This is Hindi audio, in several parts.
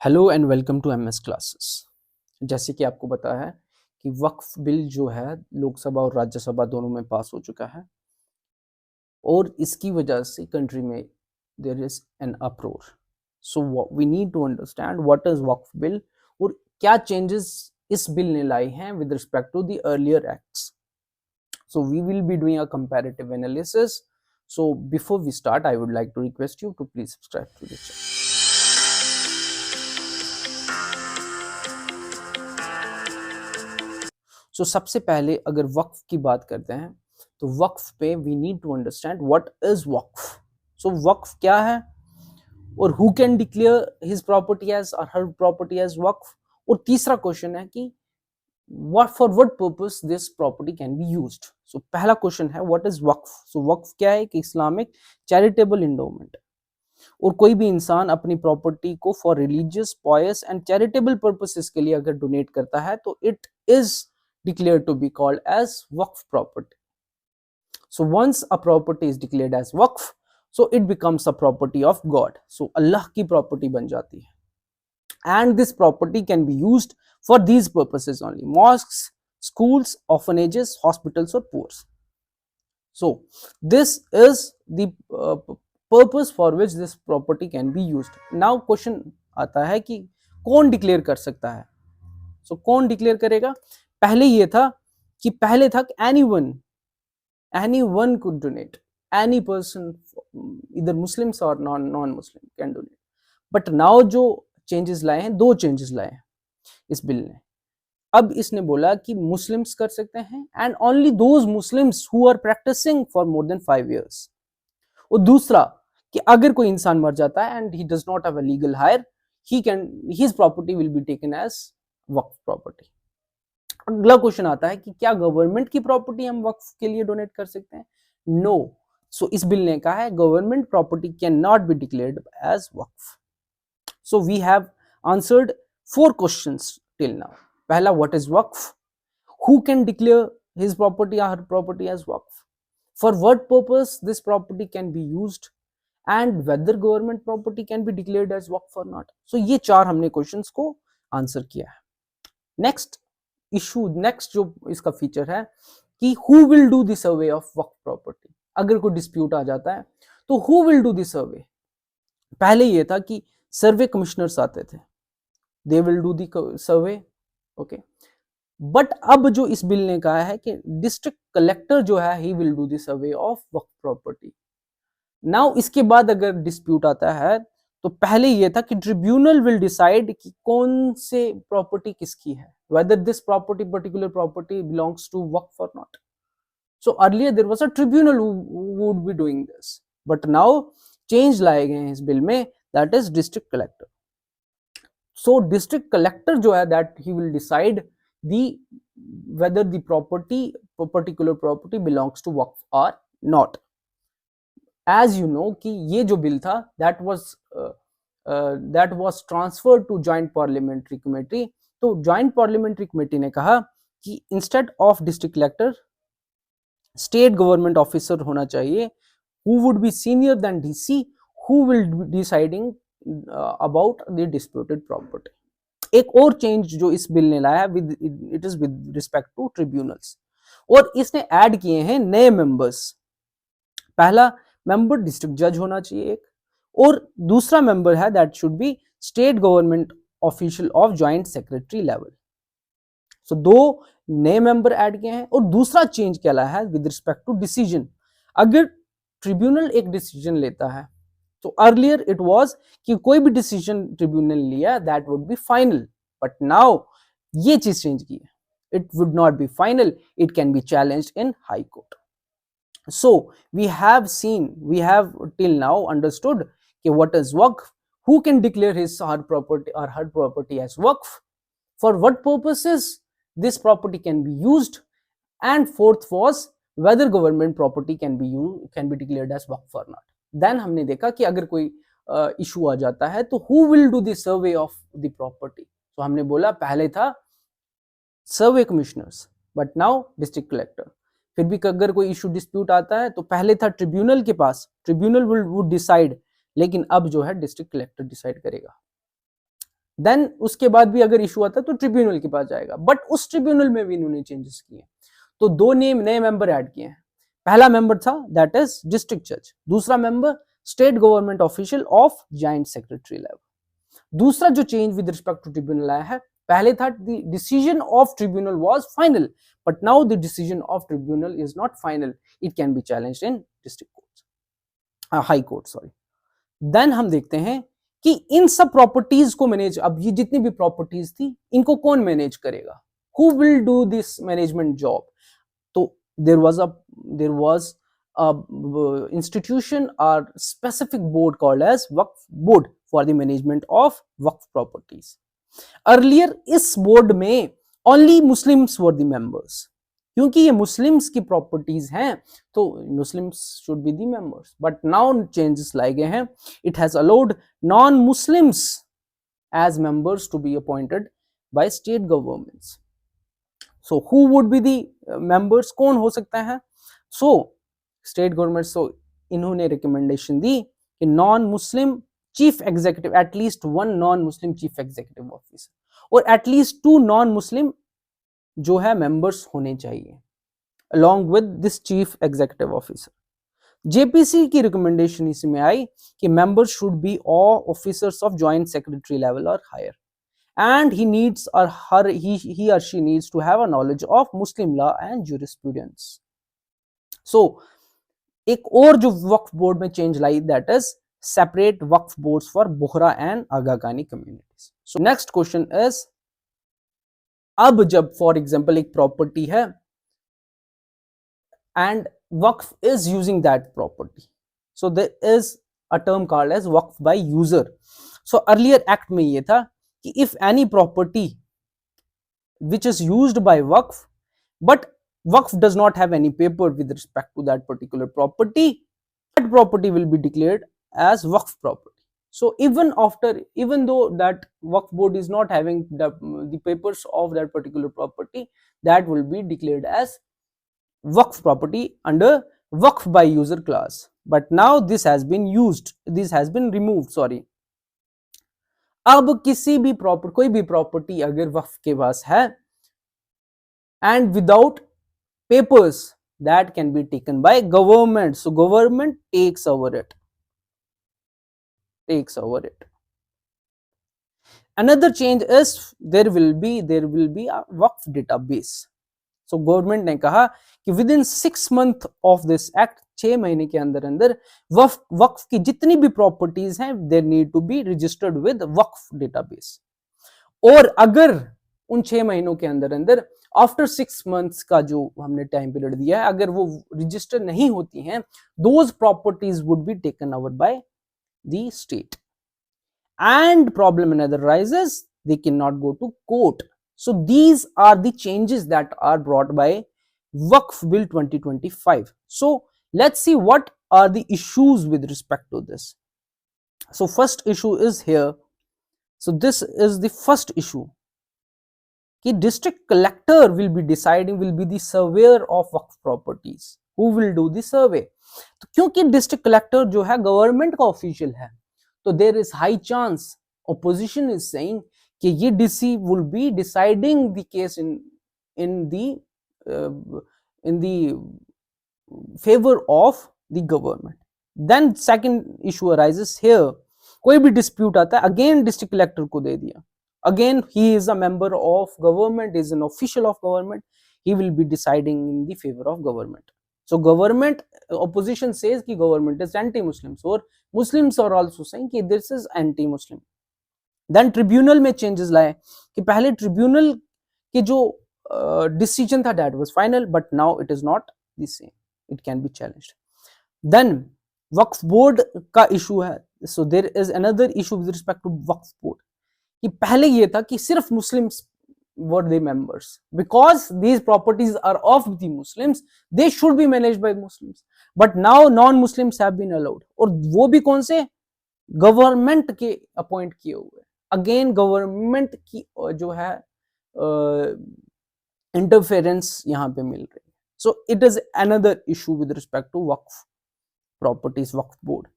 Hello and welcome to MS classes. जैसे कि आपको पता है कि वक्फ बिल जो है लोकसभा और राज्यसभा दोनों में पास हो चुका है और इसकी वजह से कंट्री में there is an uproar. So we need to understand what is Waqf bill और क्या चेंजेस इस बिल ने लाए हैं with respect to the earlier acts. So we will be doing a comparative analysis. So before we start, I would like to request you to please subscribe to the channel. सो सबसे पहले अगर वक्फ की बात करते हैं तो वक्फ पे we need to understand what is waqf. So waqf क्या है और who can declare his property as और हर प्रॉपर्टी एज वक्फ। और तीसरा क्वेश्चन है कि what for what purpose this property can be used। so पहला क्वेश्चन है what is वक्फ। so वक्फ क्या है कि इस्लामिक चैरिटेबल इंडोमेंट और कोई भी इंसान अपनी प्रॉपर्टी को for religious pious and charitable purposes के लिए अगर डोनेट करता है तो it is declared to be called as waqf property. So once a property is declared as waqf, so it becomes a property of God. So Allah की property बन जाती है. And this property can be used for these purposes only: mosques, schools, orphanages, hospitals or poor. So this is the purpose for which this property can be used. Now question आता है कि कौन डिक्लेयर कर सकता है। सो कौन डिक्लेयर करेगा। पहले ये था कि पहले तक any one could donate, any person इधर मुस्लिम्स और non Muslim can donate. But now जो चेंजेस लाए हैं, दो चेंजेस लाए हैं इस बिल ने। अब इसने बोला कि मुस्लिम्स कर सकते हैं and only those Muslims who are practising for more than 5 years। और दूसरा कि अगर कोई इंसान मर जाता है and he does not have a legal heir, his property will be taken as Waqf property. अगला क्वेश्चन आता है कि क्या गवर्नमेंट की प्रॉपर्टी हम वक्फ के लिए डोनेट कर सकते हैं। नो। सो इस बिल ने कहा है government property can not be declared as waqf. So we have answered 4 questions till now. पहला, what is waqf, who can declare his property और हर property as waqf, for what purpose this property can be used and whether government property can be declared as waqf और नॉट। सो ये 4 हमने क्वेश्चंस को आंसर किया है। नेक्स्ट जो इसका फीचर है कि who will do the survey of Waqf property. अगर कोई डिस्प्यूट आ जाता है तो who will do the survey. पहले ये था कि सर्वे कमिश्नर्स आते थे, they will do the survey, okay. But अब जो इस बिल ने कहा है कि डिस्ट्रिक्ट कलेक्टर जो है he will do the survey of Waqf property. Now इसके बाद अगर डिस्प्यूट आता है तो पहले ये था कि ट्रिब्यूनल विल डिसाइड कि कौन से प्रॉपर्टी किसकी है, whether this particular property belongs to waqf or not. So earlier there was a tribunal who would be doing this, but now change लाए गए हैं इस बिल में, that is district collector. So district collector जो है that he will decide whether the particular property belongs to waqf or not. As you know कि ये जो बिल था that was transferred to joint parliamentary committee। तो ज्वाइंट पार्लियामेंट्री कमेटी ने कहा कि instead of district collector state government officer होना चाहिए who would be senior than DC, who will deciding about the disputed property. एक और चेंज जो इस बिल ने लाया it is with respect to tribunals, और इसने ऐड किए हैं नए मेंबर्स। पहला मेंबर डिस्ट्रिक्ट जज होना चाहिए एक, और दूसरा मेंबर है that should be state government official of joint secretary level. So 2 नए मेंबर ऐड किए हैं। और दूसरा चेंज क्या लाया है विद रिस्पेक्ट टू डिसीजन। अगर ट्रिब्यूनल एक डिसीजन लेता है तो अर्लियर इट वाज कि कोई भी डिसीजन ट्रिब्यूनल लिया that would be final, but now ये चीज चेंज की है, it would not be final, it can be challenged in high court. So we have till now understood कि what is waqf, who can declare his or her property as waqf, for what purposes this property can be used, and fourth was whether government property can be declared as waqf or not। then हमने देखा कि अगर कोई इशू आ जाता है तो who will do the survey of the property। तो हमने बोला पहले था survey commissioners but now district collector. फिर भी अगर कोई इशू डिस्प्यूट आता है तो पहले था ट्रिब्यूनल के पास, ट्रिब्यूनल वुड डिसाइड, लेकिन अब जो है डिस्ट्रिक्ट कलेक्टर डिसाइड करेगा। देन उसके बाद भी अगर इशू आता है तो ट्रिब्यूनल के पास जाएगा, बट उस ट्रिब्यूनल में भी इन्होंने चेंजेस किए, तो दो नए मेंबर ऐड किए हैं। पहला मेंबर था दैट इज डिस्ट्रिक्ट जज, दूसरा member state government official of joint secretary level. दूसरा जो change with respect to tribunal आया है, पहले था the decision of tribunal was final, but now the decision of tribunal is not final, it can be challenged in district court, high court sorry. Then हम देखते हैं कि इन सब प्रॉपर्टीज को मैनेज, अब ये जितनी भी प्रॉपर्टीज थी इनको कौन मैनेज करेगा, who will do this management job. तो there was a institution or specific board called as Waqf board for the management of Waqf properties. Earlier इस बोर्ड में only Muslims were the members, क्योंकि ये मुस्लिम्स की प्रॉपर्टीज हैं तो Muslims should be the members, but now changes लाए गए हैं, it has allowed non Muslims as members to be appointed by state governments. So who would be the members, कौन हो सकता है, सो स्टेट गवर्नमेंट, सो इन्होंने रिकमेंडेशन दी कि non Muslim chief executive, at least one non Muslim chief executive officer और एटलीस्ट टू नॉन मुस्लिम जो है मेंबर्स होने चाहिए along with this chief executive officer. JPC की रिकमेंडेशन इसमें आई कि members should be all officers of joint secretary level और higher, and he needs or her he or she needs to have a knowledge of Muslim law and jurisprudence. So एक और जो वक्फ बोर्ड में चेंज लाई, that is separate waqf boards for Bohra and Aga Khani communities. So next question is, अब जब फॉर एग्जांपल एक प्रॉपर्टी है and waqf is using that property, so there is a term called as waqf by user. सो अर्लियर एक्ट में ये था कि if any property which is used by Waqf, but Waqf does not have any paper with respect to that particular property, that property will be declared as Waqf property. So even though that Waqf board is not having the papers of that particular property, that will be declared as Waqf property under Waqf by user clause. But now this has been removed, sorry. अब किसी भी कोई भी प्रॉपर्टी अगर वक्फ के पास है and without papers, that can be taken by government, so government takes over it. Another change is there will be a Waqf database. So government ने कहा कि within 6 month of this act, 6 महीने के अंदर अंदर वक्फ की जितनी भी प्रॉपर्टीज हैं there need to be registered with Waqf database. और अगर उन 6 महीनों के अंदर अंदर आफ्टर 6 months का जो हमने टाइम पीरियड दिया है, अगर वो रजिस्टर नहीं होती हैं, those properties would be taken over by the state and problem another rises, they cannot go to court. So these are the changes that are brought by Waqf Bill 2025. So let's see what are the issues with respect to this. So first issue is here. So this is the first issue कि district collector will be deciding, will be the surveyor of Waqf properties. Who will do the survey? तो क्योंकि district collector जो है गवर्नमेंट का ऑफिशियल है, तो there is high chance, opposition is saying कि ये DC will be deciding the case in the favour of the government. Then second issue arises here, कोई भी डिस्प्यूट आता है अगेन डिस्ट्रिक्ट कलेक्टर को दे दिया, again he is a member of government, is an official of government, he will be deciding in the favour of government. So government, opposition says कि government is anti-Muslims, और Muslims are also saying कि this is anti-Muslim. Then tribunal में changes लाए कि पहले tribunal के जो decision था that was final, but now it is not the same, it can be challenged. Then Waqf board का issue है, so there is another issue with respect to Waqf board कि पहले ये था कि सिर्फ Muslims were the members, because these properties are of the Muslims, they should be managed by Muslims, but now non-Muslims have been allowed, और वो भी कौन से, गवर्नमेंट के अपॉइंट किए हुए, अगेन गवर्नमेंट की जो है इंटरफेरेंस यहाँ पे मिल रही है। So it is another issue with respect to Waqf properties, Waqf board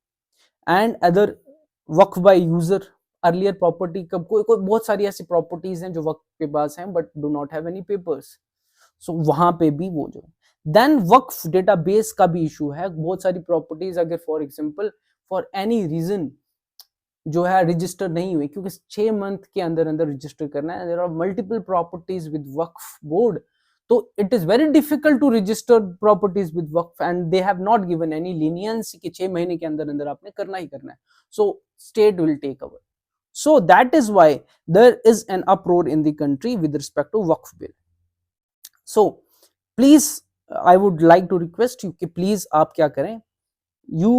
and other Waqf by user, earlier property कब कोई कोई बहुत सारी ऐसी प्रॉपर्टीज हैं जो वक्त के पास हैं but do not have any papers, so वहां पे भी वो जो देन वक्फ डेटाबेस का भी इशू है। बहुत सारी प्रॉपर्टीज अगर for example for any reason जो है रजिस्टर नहीं हुई, क्योंकि 6 मंथ के अंदर अंदर रजिस्टर करना है, there are multiple properties with waqf board, तो it is very difficult to register properties with waqf and they have not given any leniency कि 6 महीने के अंदर अंदर आपने करना ही करना है, so state will take over. So that is why there is an uproar in the country with respect to Waqf bill. So please, I would like to request you कि please आप क्या करें, you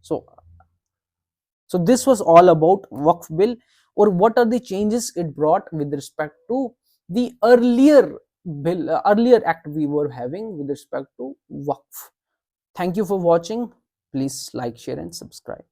so this was all about Waqf bill, or what are the changes it brought with respect to the earlier bill, earlier act we were having with respect to Waqf. Thank you for watching. Please like, share and subscribe.